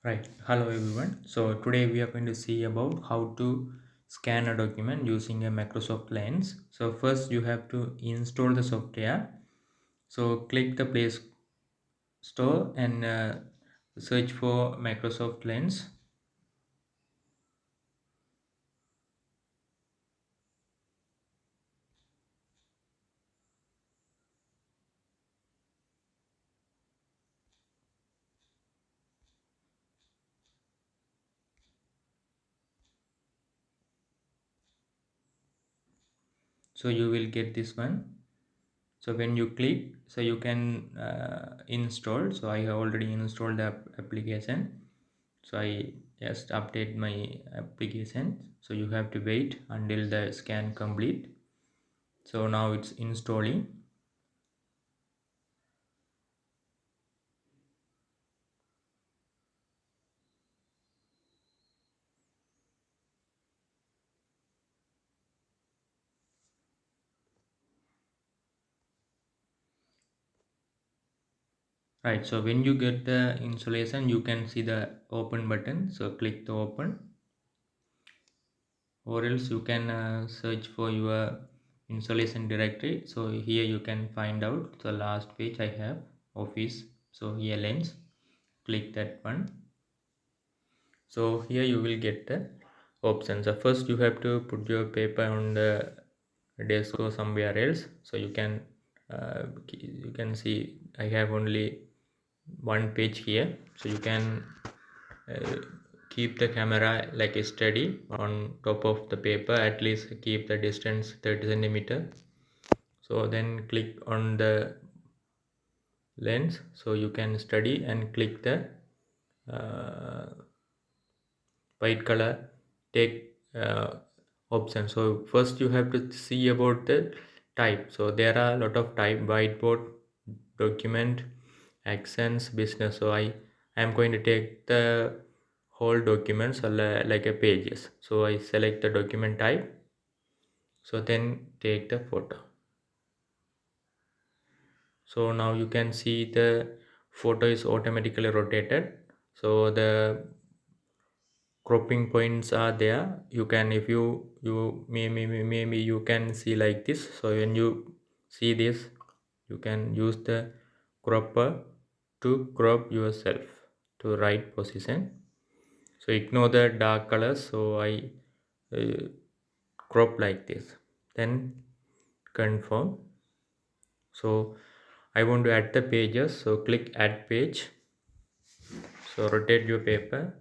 Right. Hello everyone. So today we are going to see about how to scan a document using a Microsoft Lens. So first you have to install the software. So click the Play Store and search for Microsoft Lens. So you will get this one. So when you click, so you can install. So I have already installed the application. So I just update my application. So you have to wait until the scan complete. So now it's installing. Right, so when you get the installation you can see the open button, so click the open, or else you can search for your installation directory. So here you can find out the last page I have office, so here Lens, click that one. So here you will get the options. So first you have to put your paper on the desk or somewhere else. So you can see I have only one page here. So you can uh, keep the camera like a steady on top of the paper, at least keep the distance 30 centimeter. So then click on the lens, so you can study and click the uh, white color take option. So first you have to see about the type. So there are a lot of type: whiteboard, document, accents, business. So I am going to take the whole documents like a pages. So I select the document type, so then take the photo. So now you can see the photo is automatically rotated. So the cropping points are there. You can, if you maybe you can see like this. So when you see this, you can use the cropper to crop yourself to right position. So ignore the dark colors. So I uh, crop like this, then confirm. So I want to add the pages, so click add page. So rotate your paper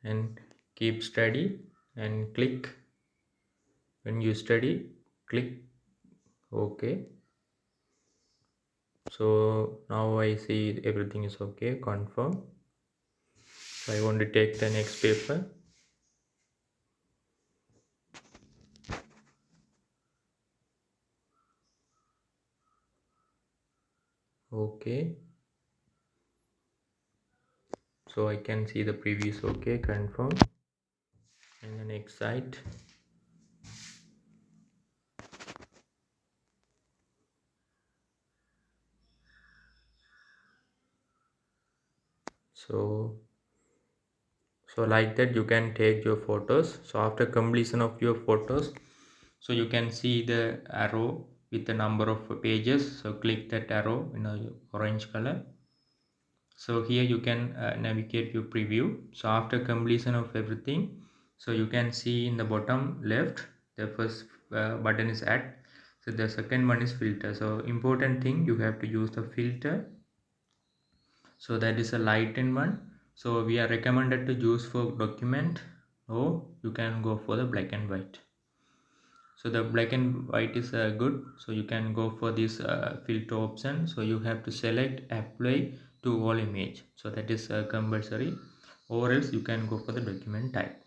and keep steady and click. When you study, click OK. So now I see everything is okay, confirm. So I want to take the next paper. Okay, so I can see the previous, okay, confirm. And the next site. So like that you can take your photos. So after completion of your photos, so you can see the arrow with the number of pages. So click that arrow in a orange color. So here you can navigate your preview. So after completion of everything, so you can see in the bottom left, the first button is add. So the second one is filter. So important thing, you have to use the filter. So that is a lighten one. So we are recommended to use for document, or you can go for the black and white. So the black and white is good, so you can go for this filter option. So you have to select apply to all image, so that is compulsory, or else you can go for the document type.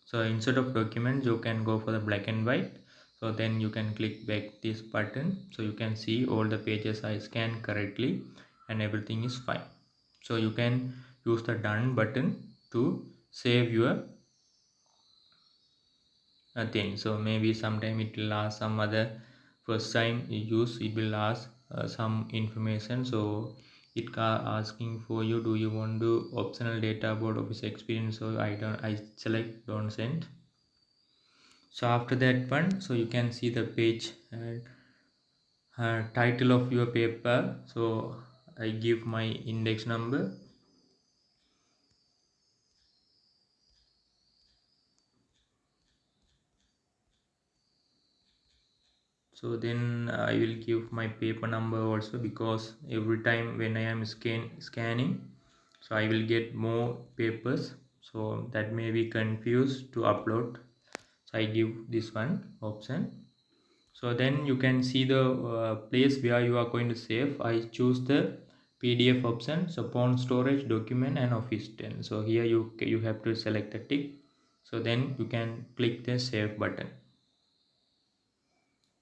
So instead of document you can go for the black and white. So then you can click back this button, so you can see all the pages I scanned correctly and everything is fine. So you can use the done button to save your thing. So maybe sometime it will ask some other, first time you use it will ask some information. So asking for you, do you want to optional data about office experience? So I select don't send. So after that one, so you can see the page and title of your paper. So I give my index number. So then I will give my paper number also, because every time when I am scanning, so I will get more papers, so that may be confused to upload. So I give this one option. So then you can see the place where you are going to save. I choose the PDF option, so phone storage, document and office 10. So here you have to select the tick. So then you can click the save button.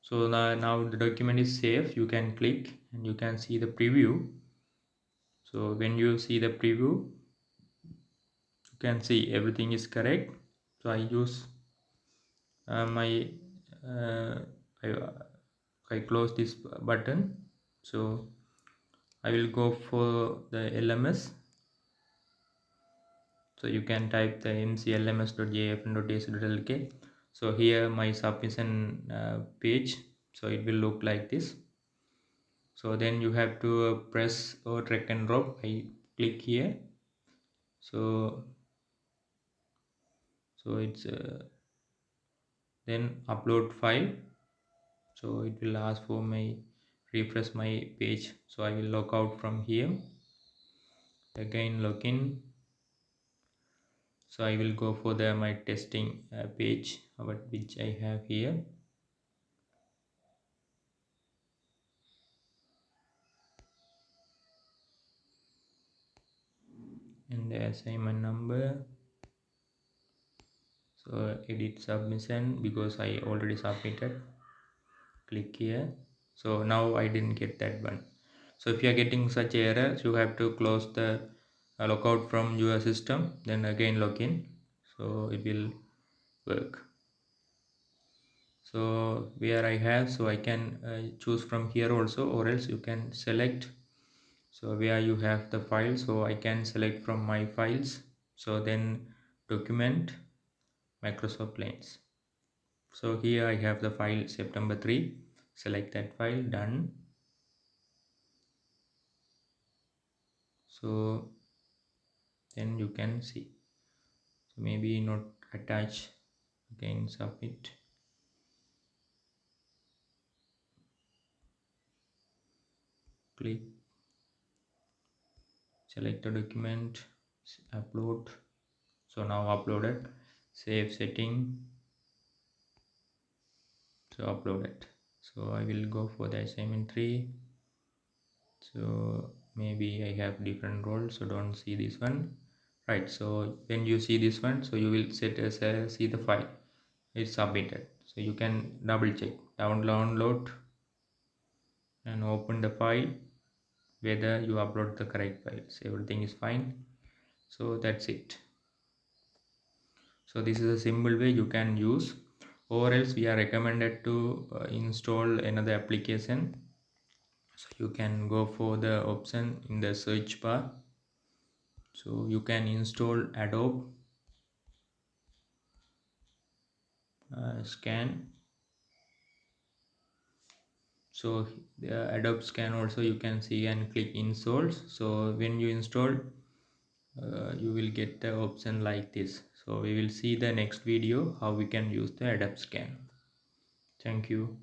So now the document is saved. You can click and you can see the preview. So when you see the preview, you can see everything is correct. So I use my uh, I, I close this button. So I will go for the LMS. So you can type the mclms.jfn.ac.lk. So here my submission page, so it will look like this. So then you have to press or drag and drop. I click here. So it's then upload file. So it will ask for my refresh my page. So I will log out from here, again login. So I will go for the my testing page which I have here. And the assignment number. So edit submission, because I already submitted. Click here. So now I didn't get that one. So if you are getting such errors, you have to close the logout from your system, then again login, so it will work. So where I have, so I can choose from here also, or else you can select. So where you have the file, so I can select from my files. So then document, Microsoft Lense. So here I have the file September 3. Select that file, done. So then you can see. So maybe not attach, again submit. Click, select the document, upload. So now uploaded. Save setting. So uploaded. So I will go for the assignment 3. So maybe I have different roles, so don't see this one, right? So when you see this one, so you will set as see the file, it's submitted. So you can double check, download and open the file whether you upload the correct files, everything is fine. So that's it. So this is a simple way you can use, or else we are recommended to install another application. So you can go for the option in the search bar. So you can install Adobe Scan. So the Adobe Scan also you can see and click installs. So when you install, you will get the option like this. So we will see the next video how we can use the Adobe Scan. Thank you.